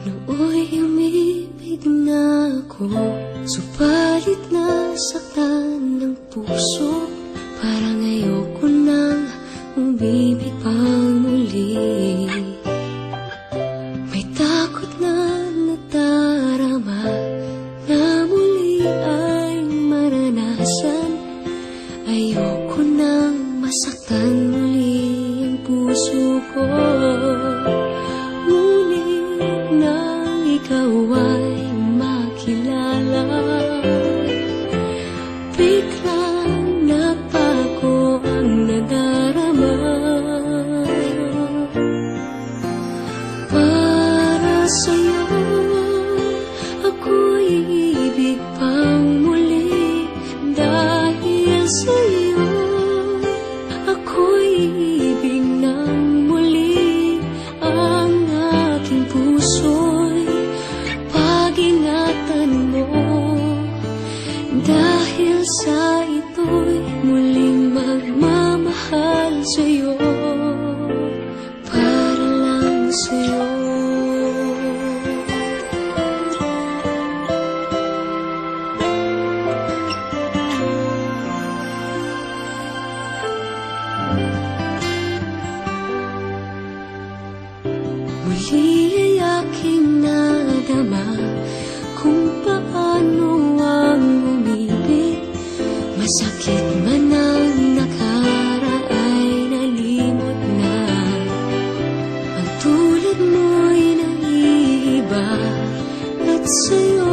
Nooy umibig na ako, subalit nasaktan ng puso. Parang ayoko nang umibig pang muli. May takot na nadarama na muli ay maranasan. Ayoko nang masaktan muli ang puso ko. Ikaw ay makilala, biglang nagbago ang nadarama. Para sa'yo, ako'y ibig pang muli. Dahil sa'yo, ako'y ibig ng muli. Ang aking puso'y ingatan mo, dahil sa ito'y muling magmamahal sa'yo, para lang sa'yo. Muli ay aking nadama kung paano ang umibig. Masakit man ang nakaraay, nalimot na. Ang tulad mo'y naiiba, at sa'yo